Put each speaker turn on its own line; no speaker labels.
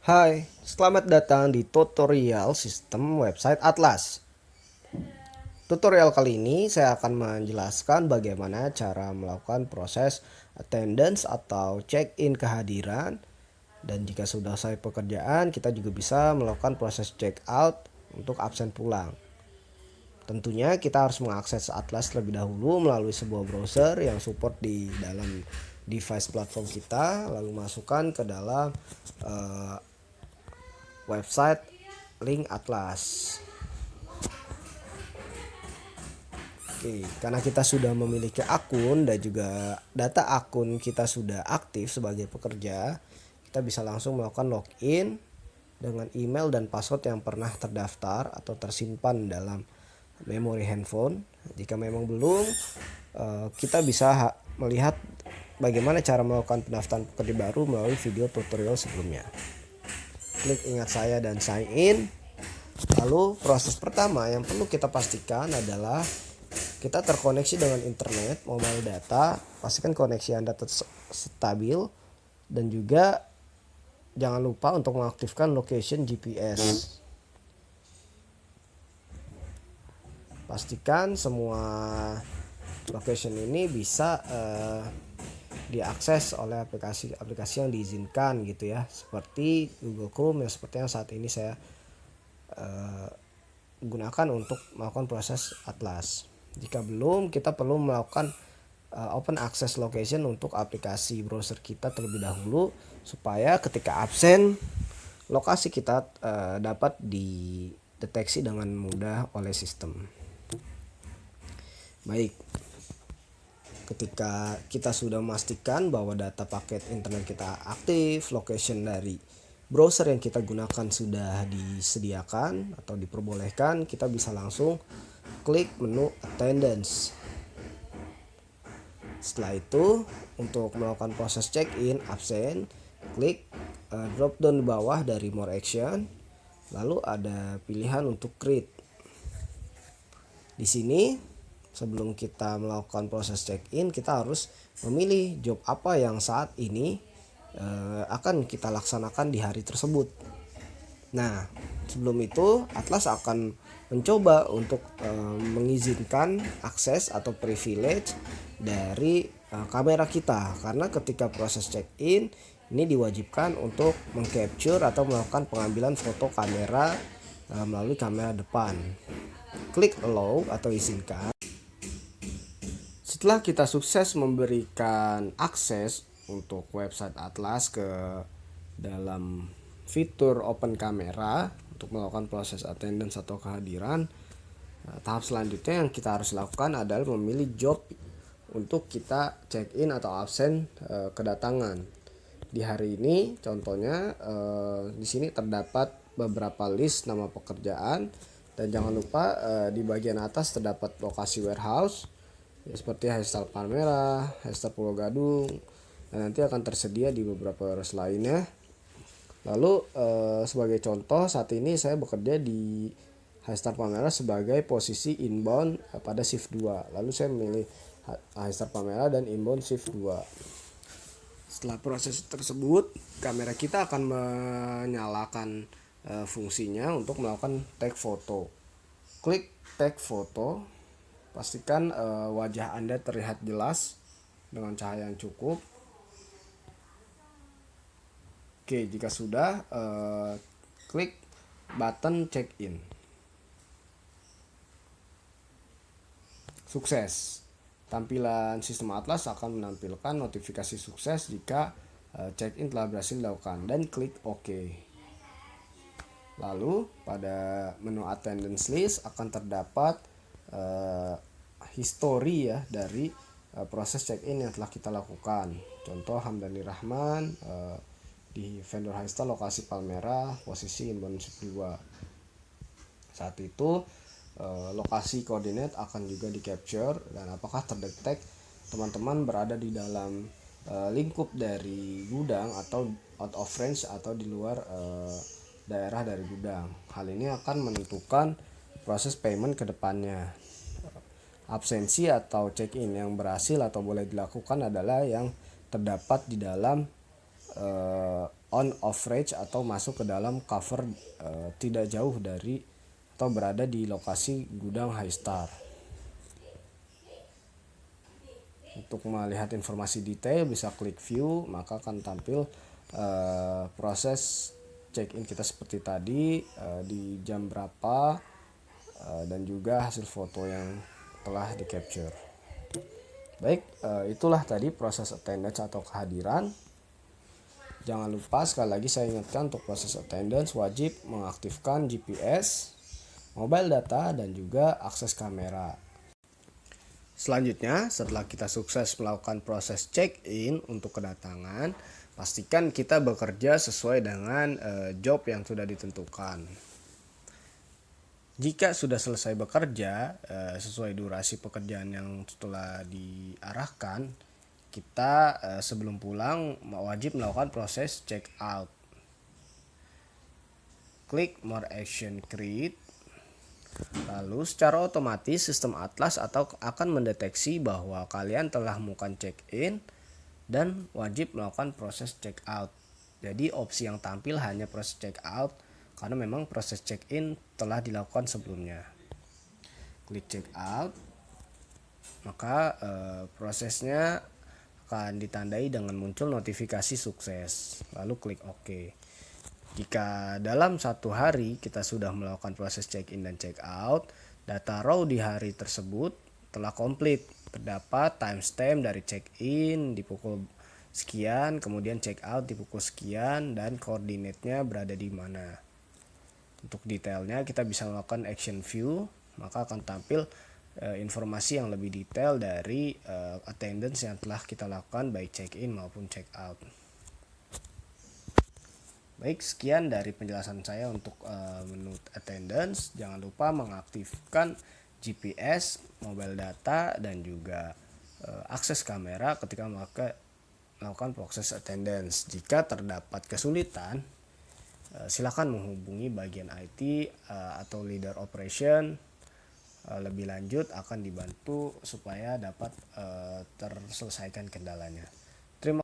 Hai, selamat datang di tutorial sistem website Atlas. Tutorial kali ini saya akan menjelaskan bagaimana cara melakukan proses attendance atau check-in kehadiran. Dan jika sudah selesai pekerjaan, kita juga bisa melakukan proses check-out untuk absen pulang. Tentunya kita harus mengakses Atlas terlebih dahulu melalui sebuah browser yang support di dalam device platform kita, lalu masukkan ke dalam website link Atlas. Oke, karena kita sudah memiliki akun dan juga data akun kita sudah aktif sebagai pekerja, kita bisa langsung melakukan login dengan email dan password yang pernah terdaftar atau tersimpan dalam memori handphone. Jika memang belum, kita bisa melihat bagaimana cara melakukan pendaftaran pekerja baru melalui video tutorial sebelumnya. Klik ingat saya dan sign in. Lalu proses pertama yang perlu kita pastikan adalah kita terkoneksi dengan internet, mobile data, pastikan koneksi Anda stabil, dan juga jangan lupa untuk mengaktifkan location GPS. Pastikan semua location ini bisa diakses oleh aplikasi-aplikasi yang diizinkan gitu ya, seperti Google Chrome yang sepertinya saat ini saya gunakan untuk melakukan proses Atlas. Jika belum, kita perlu melakukan open access location untuk aplikasi browser kita terlebih dahulu supaya ketika absen lokasi kita dapat dideteksi dengan mudah oleh sistem. Baik, ketika kita sudah memastikan bahwa data paket internet kita aktif, location dari browser yang kita gunakan sudah disediakan atau diperbolehkan, kita bisa langsung klik menu attendance. Setelah itu, untuk melakukan proses check-in absen, klik drop down di bawah dari more action, lalu ada pilihan untuk create. Di sini sebelum kita melakukan proses check-in, kita harus memilih job apa yang saat ini akan kita laksanakan di hari tersebut. Nah, sebelum itu Atlas akan mencoba untuk mengizinkan akses atau privilege dari kamera kita, karena ketika proses check-in ini diwajibkan untuk mengcapture atau melakukan pengambilan foto kamera melalui kamera depan. Klik allow atau izinkan. Setelah kita sukses memberikan akses untuk website Atlas ke dalam fitur open kamera untuk melakukan proses attendance atau kehadiran, tahap selanjutnya yang kita harus lakukan adalah memilih job untuk kita check in atau absen kedatangan. Di hari ini contohnya di sini terdapat beberapa list nama pekerjaan, dan jangan lupa di bagian atas terdapat lokasi warehouse ya, seperti Highstar Palmera, Highstar Pulau Gadung, dan nanti akan tersedia di beberapa warehouse lainnya. Lalu sebagai contoh, saat ini saya bekerja di Highstar Palmera sebagai posisi inbound pada shift 2. Lalu saya memilih Highstar Palmera dan inbound shift 2. Setelah proses tersebut, kamera kita akan menyalakan fungsinya untuk melakukan take foto. Klik take foto, pastikan wajah Anda terlihat jelas dengan cahaya yang cukup. Oke, jika sudah, klik button check-in. Sukses. Tampilan sistem Atlas akan menampilkan notifikasi sukses jika check-in telah berhasil dilakukan, dan klik OK. Lalu pada menu attendance list akan terdapat history ya dari proses check-in yang telah kita lakukan. Contoh Hamdani Rahman di vendor Highstar lokasi Palmera, posisi inbound shift 2. Saat itu lokasi koordinat akan juga di capture, dan apakah terdetek teman-teman berada di dalam lingkup dari gudang atau out of range atau di luar daerah dari gudang. Hal ini akan menentukan proses payment ke depannya. Absensi atau check-in yang berhasil atau boleh dilakukan adalah yang terdapat di dalam on average atau masuk ke dalam cover tidak jauh dari atau berada di lokasi gudang Highstar. Untuk melihat informasi detail bisa klik view, maka akan tampil proses check-in kita seperti tadi, di jam berapa, dan juga hasil foto yang telah di capture. Baik, itulah tadi proses attendance atau kehadiran. Jangan lupa sekali lagi saya ingatkan, untuk proses attendance wajib mengaktifkan GPS, mobile data, dan juga akses kamera. Selanjutnya, setelah kita sukses melakukan proses check-in untuk kedatangan, pastikan kita bekerja sesuai dengan job yang sudah ditentukan. Jika sudah selesai bekerja sesuai durasi pekerjaan yang telah diarahkan, kita sebelum pulang wajib melakukan proses check out. Klik more action create. Lalu secara otomatis sistem Atlas akan mendeteksi bahwa kalian telah melakukan check-in dan wajib melakukan proses check out. Jadi opsi yang tampil hanya proses check out karena memang proses check-in telah dilakukan sebelumnya. Klik check out, maka prosesnya akan ditandai dengan muncul notifikasi sukses. Lalu klik OK. Jika dalam satu hari kita sudah melakukan proses check-in dan check-out, data raw di hari tersebut telah komplit. Terdapat timestamp dari check-in di pukul sekian, kemudian check-out di pukul sekian, dan koordinatnya berada di mana. Untuk detailnya kita bisa melakukan action view, maka akan tampil informasi yang lebih detail dari attendance yang telah kita lakukan baik check-in maupun check-out. Baik, sekian dari penjelasan saya untuk menu attendance. Jangan lupa mengaktifkan GPS, mobile data, dan juga akses kamera ketika melakukan proses attendance. Jika terdapat kesulitan, silakan menghubungi bagian IT atau leader operation. Lebih lanjut akan dibantu supaya dapat terselesaikan kendalanya. Terima